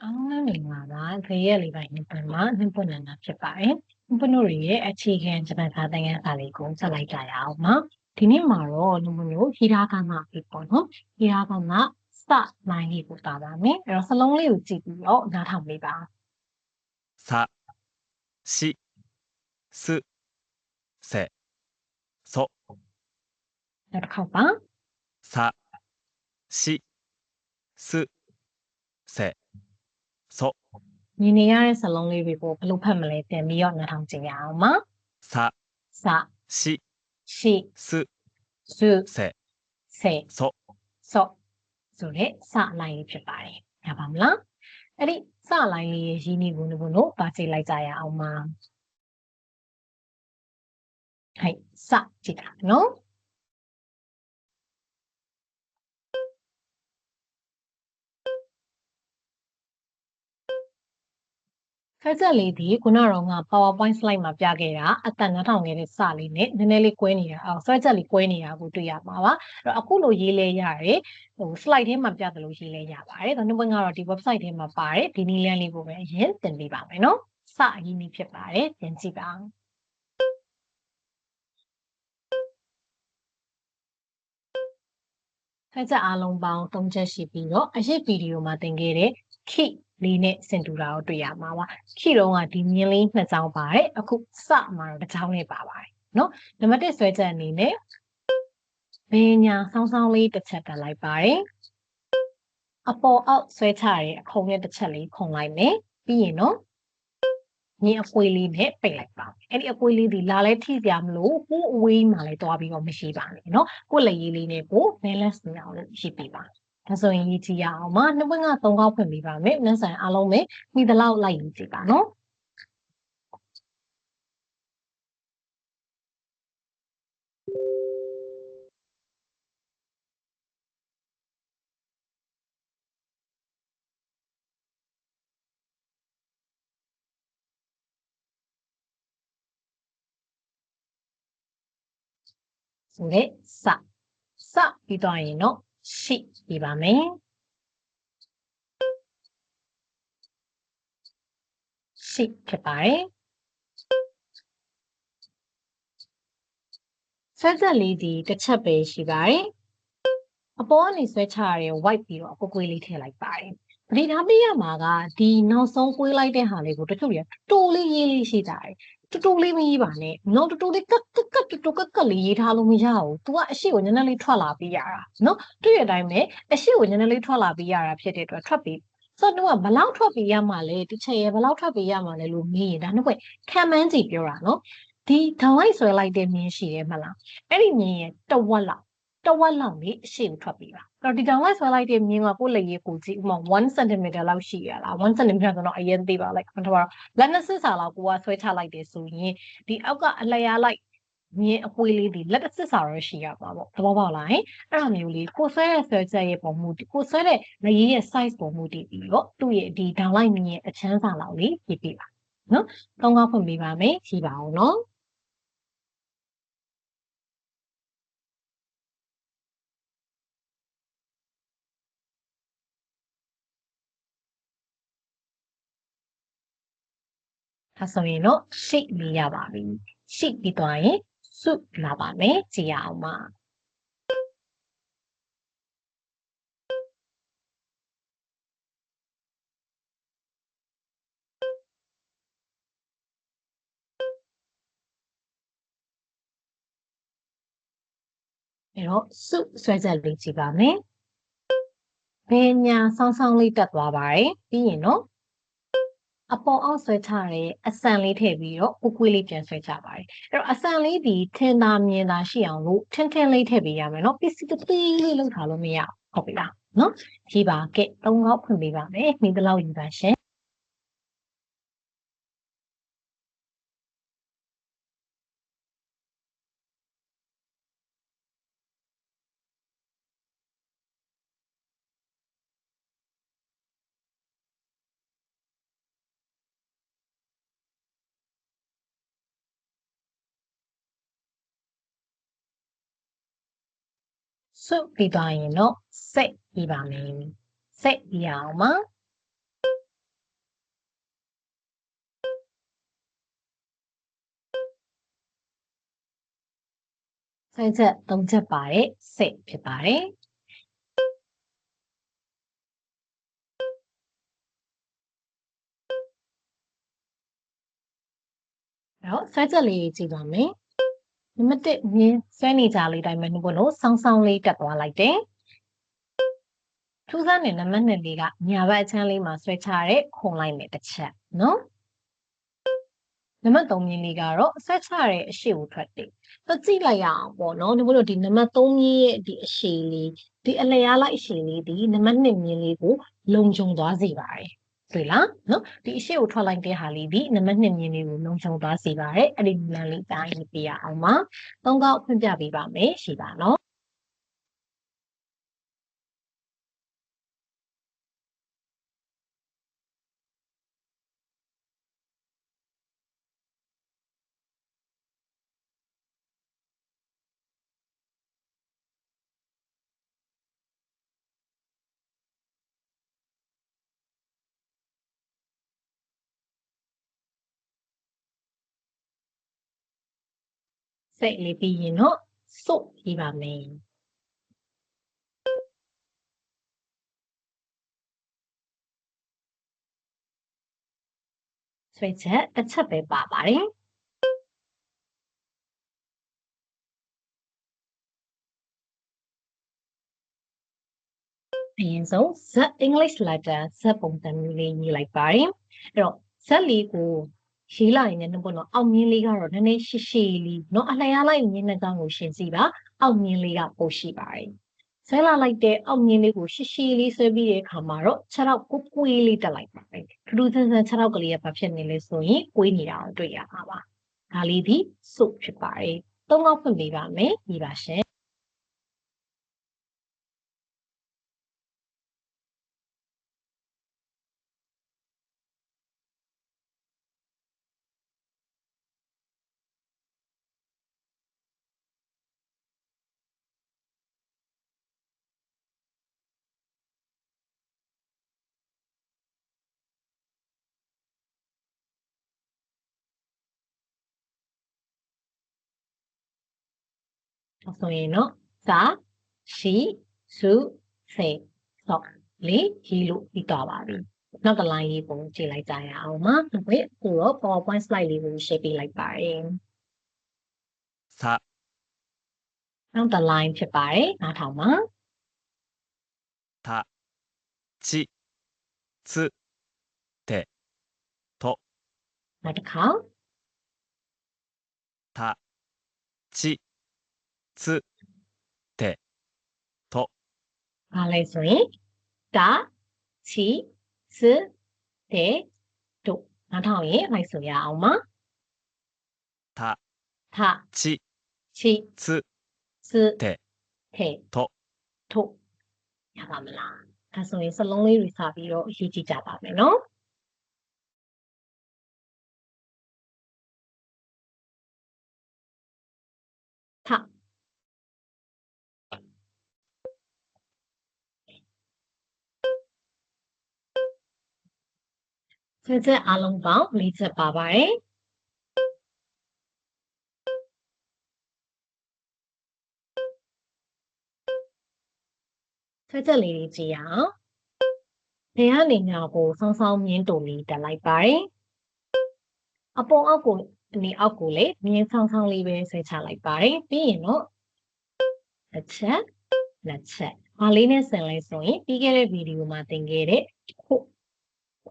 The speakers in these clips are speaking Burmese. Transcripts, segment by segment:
အားလုံးမင်္ဂလာပါ။ဖေရဲ့လေးပိုင်းနှစ်ပွင့်မှာနှစ်ပွင့်နန္ဒဖြစ်ပါတယ်။နှစ်ပွင့်တို့ရဲ့အခြေခံဂျပန်စာသင်ခန်းစာလေးကိုဆက်လိုက်ကြရအောင်ပါ။ဒီနေ့မှာတော့နှစ်ပွင့်တို့ဟီရာဂနာလေးပေါ့နော်။ဟီရာဂနာစနိုင်လေးကိုတာပါမယ်။အဲ့တော့စလုံးလေးကိုကြည့်ပြီးတော့နားထောင်ပေးပါ။さ、し、す、せ、そ。နောက်တစ်ခေါက်ပါさ、し、す、せ、そ。မြင်နေရတဲ့စလုံးလေးတွေကိုဘယ်လိုဖတ်မလဲပြန်ပြီးတော့နားထောင်ကြည့်ရအောင်ပါさ、し、し、す、せ、そဆိုတဲ့စလိုင်းလေးဖြစ်ပါတယ်။ရပါမလား။အဲ့ဒီစလိုင်းလေးရဲ့ရင်းနှီးကိုနှစ်ပွင့်တို့ပါကြည့်လိုက်ကြရအောင်ပါ။はいစကြည့်တာနော်။ဖက်ချက်လေးဒီခုနကတော့ငါ PowerPoint slide မှာပြခဲ့တာအတန်နားထောင်ခဲ့တဲ့စလေးနဲ့နည်းနည်းလေးကွဲနေတာဆွဲချက်လေးကွဲနေတာကိုတွေ့ရမှာပါအဲ့တော့အခုလိုရေးလဲရတယ်slide ထဲမှာပြသလိုရေးလဲရပါတယ်ဒါနှစ်ပွင့်ကတော့ဒီ website ထဲမှာပါတယ်ဒီနည်းလမ်းလေးကိုပဲအရင်သင်ပေးပါမယ်နော်စအရင်နည်းဖြစ်ပါတယ်ပြန်ကြည့်ပါဖက်ချက်အားလုံးပေါင်း3ချက်ရှိပြီးတော့အရေးဗီဒီယိုမှာသင်ခဲ့တဲ့ keyလေးနဲ့ဆင်တူတာကိုတွေ့ရမှာပါခီတုံးကဒီမြင်းလေးနှစ်ချောင်းပါတယ်အခုစမှာတော့တစ်ချောင်းနဲ့ပါပါတယ်နော်နံပါတ်1ဆွဲချက်အနေနဲ့ဘယ်ညာဆောင်းဆောင်းလေးတစ်ချက်တက်လိုက်ပါတယ်အပေါ်အောက်ဆွဲချရဲအခုံနဲ့တစ်ချက်လေးခုံလိုက်မယ်ပြီးရင်နော်မြင်းအကွေးလေးနဲ့ပိတ်လိုက်ပါအဲ့ဒီအကွေးလေးဒီလာလဲထိကြမလို့ကိုအဝေးမှာလဲတွားပြီးတော့မရှိပါနဲ့နော်ကိုလက်ရည်လေးနဲ့ကို balance နေအောင်လို့ရှိပေးပါဒါဆိုရင်ရေးကြည့်ရအောင်ပါနှစ်ပွင့်က3ခေါက်ဖွင့်ပေးပါမယ်နှက်ဆိုင်အားလုံးပဲမိသလောက်လိုက်ရေးကြည့်ပါနော်ဆိုတဲ့စပြီးတော့ရင်တော့ရှိပြီးပါမယ်ရှိဖြစ်ပါတယ်ဆွဲချက်လေးဒီတစ်ချက်ပဲရှိပါတယ်အပေါ်ကနေဆွဲချရတဲ့ white ပြီးတော့အကွေးလေးထည့်လိုက်ပါတယ်ပရိထားပေးရမှာကဒီနောက်ဆုံးကွေးလိုက်တဲ့ဟာလေးကိုတချို့တွေကတူလေးရေးလေးရှိကြတယ်တူလေးမရေးပါနဲ့နော်တူလေးကတ်လေးရေးထားလို့မရဘူး तू ကအရှိကိုနည်းနည်းလေးထွက်လာပြီးရတာနော်တွေ့ရတိုင်းပဲအရှိကိုနည်းနည်းလေးထွက်လာပြီးရတာဖြစ်တဲ့အတွက်ထွက်ပြီးဆိုတော့ तू ကဘလောက်ထွက်ပြီးရမှာလဲတစ်ချက်ရဘလောက်ထွက်ပြီးရမှာလဲလို့မေးရင်ဒါနှစ်ခွခံမှန်းကြည့်ပြောတာနော်ဒီဓာတ်လိုက်ဆွဲလိုက်တဲ့မြင်းရှိတယ်မလားအဲ့ဒီမြင်းရဲ့တဝက်လောက်လေးအရှိကိုထွက်ပြီးပါအဲ့တော့ဒီဓာတ်လိုက်ဆွဲလိုက်တဲ့မြင်းကကိုယ်လက်ရည်ကိုကြည့်ဥပမာ1 cm လောက်ရှိရလား1 cm ဆိုတော့အရင်သိပါလိုက်ကျွန်တော်လက်နဲ့စစ်စာလောက်ကိုကဆွဲချလိုက်တယ်ဆိုရင်ဒီအောက်ကအလျားလိုက်မြင်းအကွေးလေးဒီလက်စစ်စာတော့ရှိရပါပေါ့သဘောပေါက်လားအဲ့ဒါမျိုးလေးကိုဆွဲတဲ့ဆွဲချက်ရဲ့ပုံမှုကိုဆွဲတဲ့လက်ရည်ရဲ့ size ပုံမှုတည်ပြီးတော့သူ့ရဲ့ဒီဓာတ်လိုက်မြင်းရဲ့အချမ်းစာလောက်လေးပြပြပါနော်ကောင်းကောင်းဖွင့်ပေးပါမယ်ကြည့်ပါဦးနော်ဒါဆိုရင်တော့ရှိလေးရပါပြီရှိပြီးသွားရင်စုလာပါမယ်ကြည့်ရအောင်ပါအဲ့တော့စုဆွဲချက်လေးကြည့်ပါမယ်ဘယ်ညာဆောင်းဆောင်းလေးတက်သွားပါတယ်ပြီးရင်တော့အပေါ်အောက်ဆွဲချတဲ့အစံလေးထည့်ပြီးတော့ကိုကွေးလေးပြန်ဆွဲချပါတယ်အဲ့တော့အစံလေးဒီထင်သာမြင်သာရှိအောင်လို့ထင်းလေးထည့်ပေးရမယ်နော်ပစ္စည်းတသေးလေးလောက်ထားလို့မရဟုတ်ပြီလားနော်ကြည့်ပါကဲ3ခေါက်ဖွင့်ပေးပါမယ်မိသလောက်ယူပါရှင်စုပြီးသွားရင်တော့စိတ်ပြီးပါမယ်စိတ်ပြီးအောင်ပါ ဆွဲချက်၃ချက်ပါတဲ့စိတ်ဖြစ်ပါတယ်အဲ့တော့ဆွဲချက်လေးကြည့်ပါမယ်နံပါတ်1မြင်းဆွဲနေကြလေးတိုင်းပဲနှုတ်ဖို့လို့စောင်းစောင်းလေးတက်သွားလိုက်တယ်ထူးဆန်းတဲ့နံပါတ်2လေးကညာဘက်အချမ်းလေးမှာဆွဲချရတဲ့ခုံလိုက်မယ်တစ်ချက်နော်နံပါတ်3မြင်းလေးကတော့ဆွဲချရတဲ့အရှိကိုထွက်တယ်ကြည့်လိုက်ရအောင်ပေါ့နော်နှုတ်ဖို့လို့ဒီနံပါတ်3မြင်းရဲ့ဒီအရှိလေးဒီအလျားလိုက်အရှိလေးဒီနံပါတ်2မြင်းလေးကိုလုံခြုံသွားစေပါတယ်တွေ့လားနော်ဒီအရှိကိုထွက်လိုက်တဲ့ဟာလေးဒီနံပါတ်2မြင်းလေးကိုလုံခြုံသွားစေပါတယ်အဲ့ဒီနံလေးတိုင်းပြရအောင်ပါ3ခေါက်ဖွင့်ပြပေးပါမယ်ရှိပါနော်စိတ်လေးပြီးရင်တော့စုပ်ရေးပါမယ်ဆွဲချက်တစ်ချက်ပဲပါပါတယ်အရင်ဆုံး Z English letter Z ပုံစံမျိုးလေးရေးလိုက်ပါတယ်အဲ့တော့ Z လေးကိုရေးလိုက်ရင်လည်းပေါ့နော်အောက်မြင်းလေးကတော့နည်းနည်းရှည်ရှည်လေးเนาะအလျားလိုက်မြင်းနှကောင်ကိုရှင်းစီပါအောက်မြင်းလေးကပိုရှိပါတယ်ဆွဲလာလိုက်တဲ့အောက်မြင်းလေးကိုရှည်ရှည်လေးဆွဲပြီးတဲ့အခါမှာတော့ခြေထောက်ကိုကွေးလေးတက်လိုက်ပါတယ်ထူးထူးဆန်းဆန်းခြေထောက်ကလေးကဘာဖြစ်နေလဲဆိုရင်ကွေးနေတာကိုတွေ့ရမှာပါဒါလေးဒီစုပ်ဖြစ်ပါတယ်၃ခေါက်ဖွင့်ပေးပါမယ်ဒီပါရှင်ဆိုရင်တော့စာရှိစုစေဆော့လေးရေးလို့ပြီးသွားပါပြီနောက်တစ်လိုင်းရေးပုံကြည့်လိုက်ကြရအောင်ပါအခုတော့ PowerPoint slide လေးကို share ပေးလိုက်ပါတယ်さနောက်တစ်လိုင်းဖြစ်ပါတယ်နားထောင်ပါたちつてとနောက်တစ်ခါたちつてとဘာလဲဆိုရင်တာချီစတဲ့တို့နားထောင်ရင်လိုက်ဆိုရအောင်ပါたထちချီつစてတဲ့とထုတ်ရပါမလားဒါဆိုရင်စလုံးလေးတွေစပြီးတော့အရေးကြီးကြပါမယ်နော်ထဆွဲချက်အလုံးပေါင်း၄ချက်ပါပါတယ်ဆွဲချက်လေးတွေကြည့်ရအောင်ဘယ်ကနေညာကိုစောင်းစောင်းမြင်းတူလေးတက်လိုက်ပါတယ်အပေါ်အောက်ကိုဒီအောက်ကိုလေမြင်းဆောင်းဆောင်းလေးပဲဆွဲချလိုက်ပါတယ်ပြီးရင်တော့တစ်ချက်နှစ်ချက်ဘာလေးနဲ့ဆင်လဲဆိုရင်ပြီးခဲ့တဲ့ဗီဒီယိုမှာသင်ခဲ့တဲ့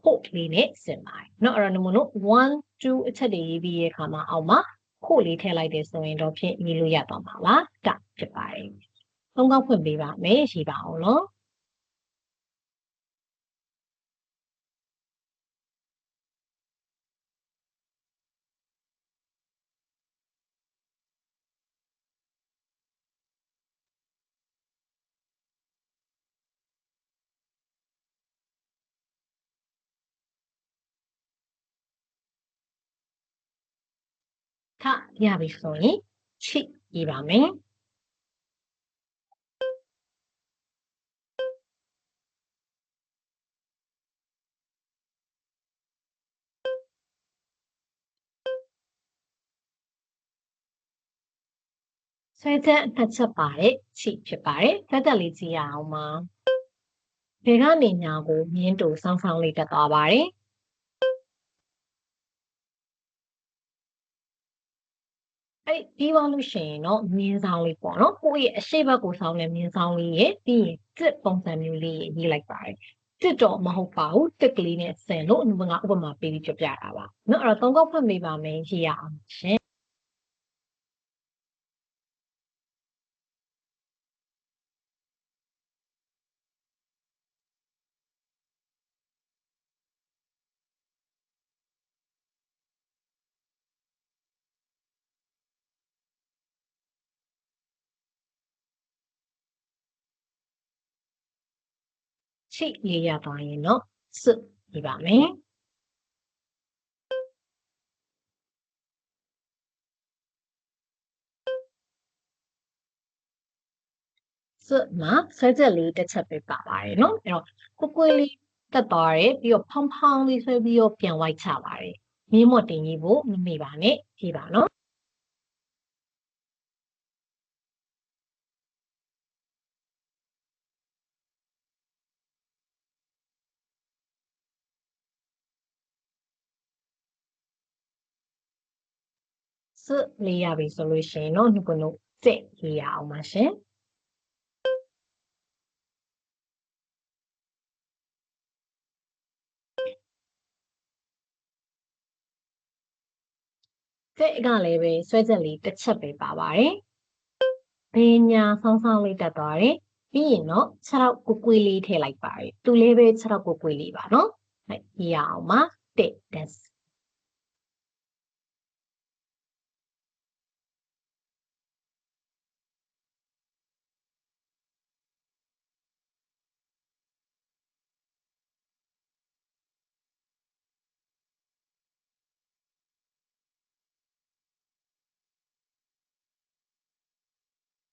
ခုတ်လေးနဲ့ဆင်ပါတယ်เนาะအဲ့တော့တို့1 2အချက်တွေရေးပြီးရဲ့အခါမှာအောက်မှာခုတ်လေးထည့်လိုက်တယ်ဆိုရင်တော့ဖြင့်ရေးလို့ရသွားမှာပါကဖြစ်ပါတယ်သုံးခေါက်ဖွင့်ပေးပါမယ်ရေးပါအောင်နော်ထရပြီဆိုရင်ချစ်ရေးပါမယ် ဆွဲချက်နှစ်ချက်ပါတဲ့ချီဖြစ်ပါတယ်။တက်တက်လေးကြည့်ရအောင်ပါ။ဘယ်ကနေညာကိုမြင်းတူဆောင်းဆောင်းလေးတက်သွားပါတယ်။အဲ့ပြီးသွားလို့ရှိရင်တော့မြင်းဆောင်လေးပေါ့နော်။ကိုယ့်ရဲ့အရှိတ်ဘက်ကိုဆောင်းတဲ့မြင်းဆောင်လေးရဲ့ပြီးရင်တစ်ပုံစံမျိုးလေးရေးလိုက်ပါတယ်။တစ်တော့မဟုတ်ပါဘူး။တစ်ကလေးနဲ့ဆင်လို့ငါဥပမာပေးပြီးပြပြတာပါ။နော်အဲ့တော့သုံးခေါက်ဖွင့်ပေးပါမယ်ရေးရအောင်ရှင်။ချိရေးရသွားရင်တော့စွပြပါမယ်စွမှာဆွဲချက်လေးတစ်ချက်ပဲပါပါတယ်နော်အဲ့တော့ကိုလေးတက်သွားတယ်ပြီးတော့ဖောင်းဖောင်းလေးဆွဲပြီးတော့ပြန်ဝိုက်ချပါတယ်မြင်းမော့တင်ကြီးဖို့မမေ့ပါနဲ့ကြည့်ပါနော်စွလေးရပြီဆိုလို့ရှိရင်တော့ဒီကုလို့စက်ရေးရအောင်ပါရှင်စက်ကလည်းပဲဆွဲချက်လေးတစ်ချက်ပဲပါပါတယ်ဘေးညာဆောင်းဆောင်းလေးတက်သွားတယ်ပြီးရင်တော့ခြေထောက်ကွေးလေးထည့်လိုက်ပါတယ်သူလေးပဲခြေထောက်ကွေးလေးပါနော်ဟုတ်ရေးရအောင်ပါတက်တက်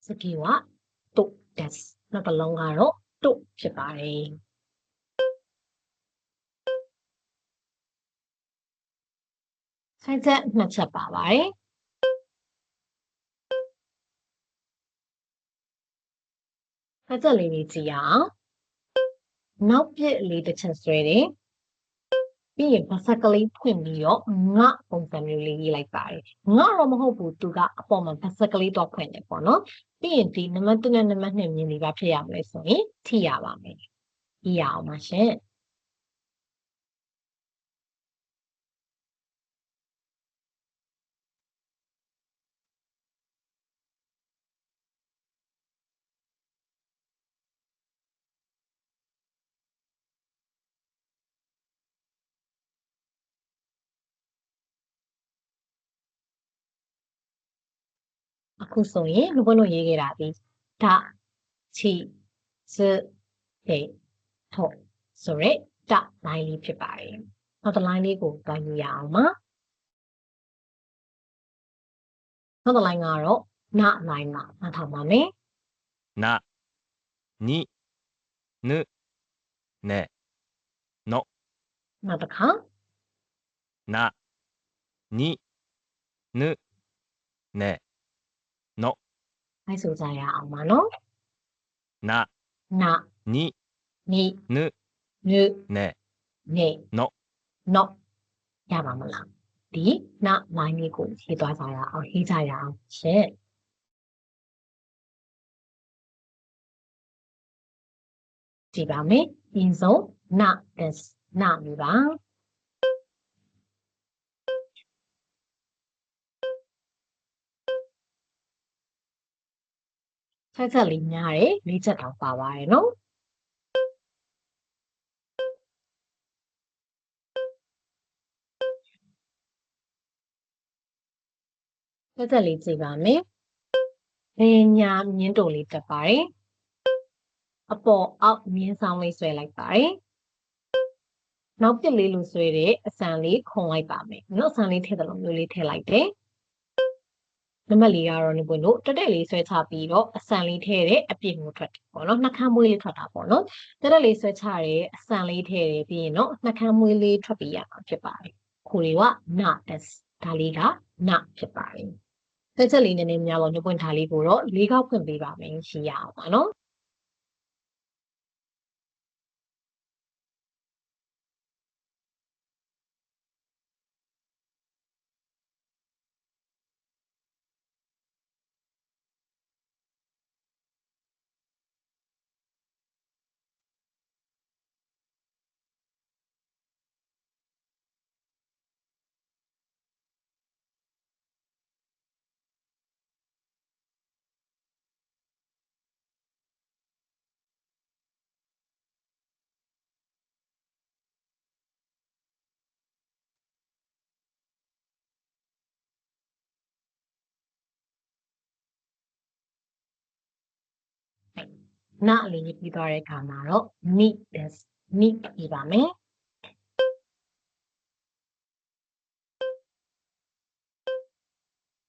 စကီဝတုတ်တက်နောက်တစ်လုံးကတော့တုတ်ဖြစ်ပါတယ်ဆွဲချက်နှစ်ချက်ပါပါတယ်ဆွဲချက်လေးတွေကြည့်အောင်နောက်ပြစ်လေးတစ်ချက်ဆွဲတယ်ပြီးရင်ဘာစကလေးဖွင့်ပြီးတော့ငါပုံစံမျိုးလေးရေးလိုက်ပါတယ်ငါတော့မဟုတ်ဘူးသူကအပေါ်မှာဘာစကလေးတော့ဖွင့်တယ်ပေါ့နော်ပြီးရင်ဒီနံပါတ်1နဲ့နံပါတ်2မြင်လေးပါဖြစ်ရမလဲဆိုရင်ထိရပါမယ်ရေးရအောင်ပါရှင်အခုဆိုရင်ဘုန်းတို့ရေးခဲ့တာဒီဓာချီစတေထောဆိုရဲဓာလိုင်းလေးဖြစ်ပါတယ်နောက်တစ်လိုင်းလေးကိုတွားယူရအောင်ပါနောက်တစ်လိုင်းကတော့နာလိုင်းမှာနားထောင်ပါမယ်なにぬねのနောက်တစ်ခါなにぬねのအဲဆိုကြရအောင်ပါနော်なနာににぬぬねနေのနော်ရပါမလားဒီနာလိုင်းလေးကိုရေးသွားကြရအောင်ရေးကြရအောင်ရှင်ကြည့်ပါမယ်အင်းဆုံးနာတက်နာမီပါဆက်ချက်လေးများတယ်၄ချက်တောင်ပါပါတယ်နော်ဆက်ချက်လေးကြည့်ပါမယ်ဘယ်ညာမြင်းတုံလေးတက်ပါတယ်အပေါ်အောက်မြင်းဆောင်လေးဆွဲလိုက်ပါတယ်နောက်ပြစ်လေးလို့ဆွဲတဲ့အစံလေးခုံလိုက်ပါမယ်နော်အစံလေးထည့်တယ်လို့မျိုးလေးထည့်လိုက်တယ်နံပါတ်၄ကတော့ဒီပွင့်တို့တက်တက်လေးဆွဲချပြီးတော့အစံလေးထည့်တဲ့အပြည့်ကိုထွက်တယ်ပေါ့နော်နှာခမ်းမွေးလေးထွက်တာပေါ့နော်တက်တက်လေးဆွဲချတယ်အစံလေးထည့်တယ်ပြီးရင်တော့နှာခမ်းမွေးလေးထွက်ပြီးရမှာဖြစ်ပါတယ်ခိုးလေးကနာတက်ဒါလေးကနာဖြစ်ပါတယ် ဆွဲချက်လေးနည်းနည်းများပေါ့ညပွင့်ထားလေးကိုတော့၄ခေါက်ဖွင့်ပေးပါမယ်ရှိရအောင်ပါနော် နလေးပြီးသွားတဲ့အခါမှာတော့ neat this neat ပြပါမယ်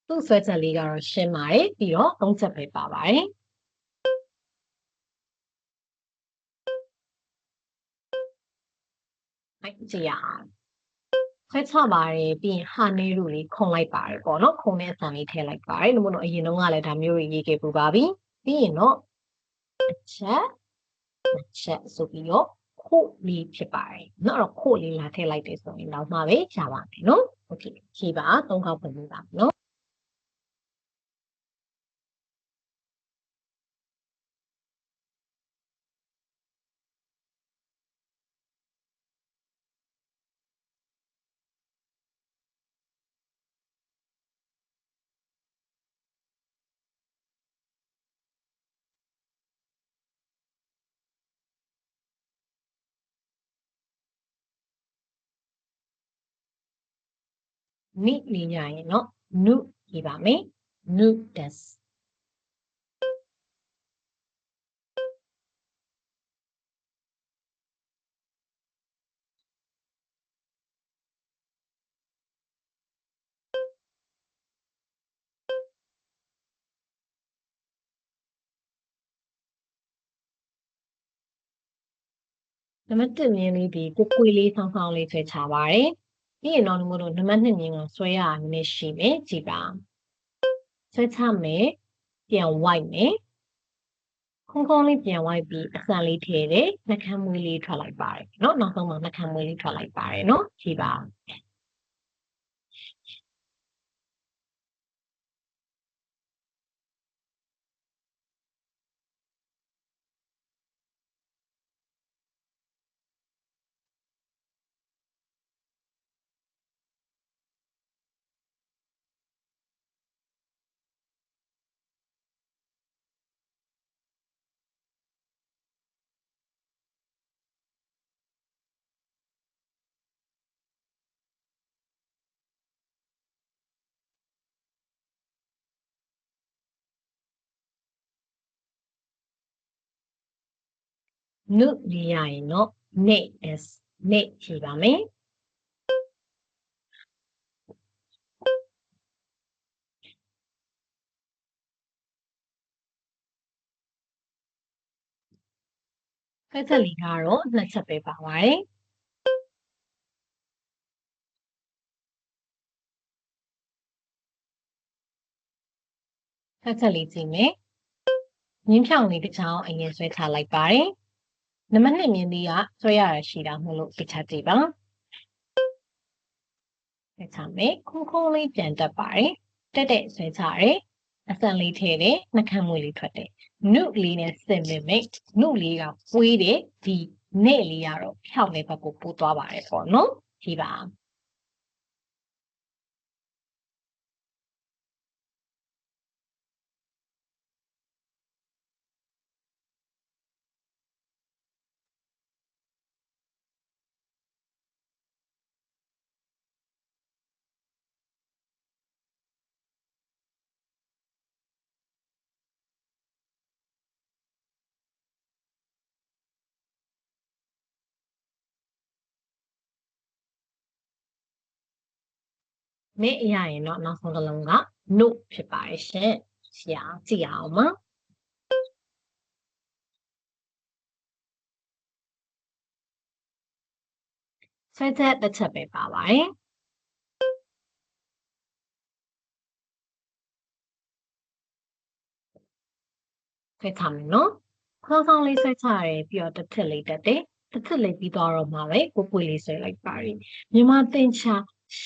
သူ့ဆွဲချက်လေးကတော့ရှင်းပါတယ်ပြီးတော့၃ချက်ပဲပါပါတယ်ကြည့်ရအောင်ဆွဲချပါတယ်ပြီးရင်ဟာနေတို့လေးခုံလိုက်ပါတယ်ပေါ့နော်ခုံတဲ့အဆန်လေးထည့်လိုက်ပါတယ်လို့မို့လို့အရင်တုန်းကလည်းဒါမျိုးတွေရေးခဲ့ပူပါပြီပြီးရင်တော့တစ်ချက်ဆိုပြီးတော့ခို့လေးဖြစ်ပါတယ်နော်တော့ခို့လေးလာထည့်လိုက်တယ်ဆိုရင်တော့မှပဲရပါမယ်နော်โอเคခြေပါ၃ခေါက်ဖွင့်ပေးပါနော်နိလေးရရင်တော့နုရေးပါမယ်နု das နံပါတ်1မြင်းလေးဒီကိုခွေလေးဆောင်းဆောင်းလေးဆွဲချပါတယ်ပြီးရင်တော့ဒီမို့လို့နံပါတ်2မြင်းကဆွဲရနည်းနည်းရှိမယ်ကြည့်ပါဆွဲချမယ်ပြန်ဝိုက်မယ်ခုံးလေးပြန်ဝိုက်ပြီးအဆန်လေးထည့်တယ်နှာခမ်းမွေးလေးထွက်လိုက်ပါတယ်เนาะနောက်ဆုံးမှာနှာခမ်းမွေးလေးထွက်လိုက်ပါတယ်เนาะကြည့်ပါနုလေးရရင်တော့ net is net ကြည့်ပါမယ်ဖက်ချက်လေးကတော့2ချက်ပဲပါပါတယ်ဖက်ချက်လေးကြည့်မယ်မြင်းဖြောင်လေးတစ်ချောင်းအရင်ဆွဲချလိုက်ပါတယ်နံပါတ်2မြင်းလေးကဆွဲရတာရှိတာမို့လို့ပြချကြည့်ပါဆွဲချမယ်ခုံးလေးပြန်တက်ပါတယ်တက်တဲ့ဆွဲချတယ်အဆန်လေးထည့်တယ်နှာခမ်းမွေးလေးထွက်တယ်နုလေးနဲ့စင်မိတ်နုလေးကပွေးတယ်ဒီနဲ့လေးကတော့ဖြောင်းတဲ့ဘက်ကိုပို့သွားပါတယ်ပေါ့နော်ကြည့်ပါနဲ့အရရင်တော့နောက်ဆုံးတစ်လုံးက no ဖြစ်ပါတယ်ရှင်ကြည့်အောင်ပါဆွဲချက်တစ်ချက်ပဲပါပါတယ် ဆွဲချမယ်နော်ခေါင်းဆောင်လေးဆွဲချရတယ်ပြီးတော့တစ်ထစ်လေးတက်တယ်တစ်ထစ်လေးပြီးတော့မှပဲကိုပွေလေးဆွဲလိုက်ပါတယ်မြန်မာတင်ချာ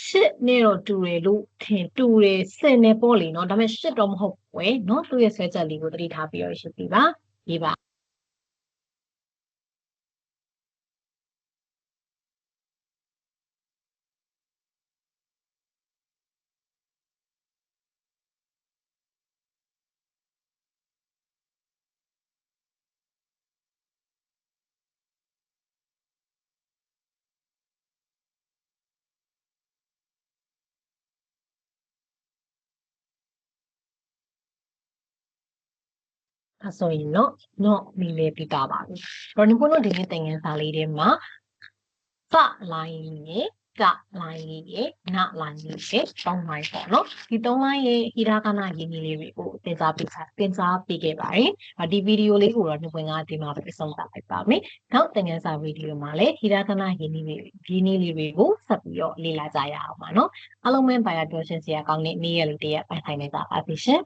ရှစ်နဲ့တော့တူတယ်လို့ထင်တူတယ်စင်နဲ့ပေါ့လေနော်ဒါပေမဲ့ရှစ်တော့မဟုတ်ဘူးပဲနော်သူ့ရဲ့ဆွဲချက်လေးကိုသတိထားပြီးတော့ရှင်းပြပါရေးပါအဲဆိုရင်နော်မိလေးပြီးသားပါပြီတော့ဒီခုတော့ဒီနေ့သင်ခန်းစာလေးတွေမှာစလိုင်းရဲ့ကလိုင်းရဲ့နလိုင်းရဲ့သုံးလိုင်းပေါ့နော်ဒီသုံးလိုင်းရဲ့ဟိရာကနာရင်းကြီးလေးတွေကိုသင်ကြားပေးခဲ့ပါတယ်ဒီဗီဒီယိုလေးကိုတော့ဒီဝင်ကဒီမှာပဲဆုံးသတ်လိုက်ပါမယ်နောက်သင်ခန်းစာဗီဒီယိုမှာလည်းဟိရာကနာရင်းကြီးလေးတွေကိုဆက်ပြီးတော့လေ့လာကြရအောင်ပါနော်အားလုံးပဲပါရပြောရှင်းစရာကောင်းတဲ့နေ့ရက်လေးတစ်ရက်ပိုင်ဆိုင်နေကြပါပြီရှင်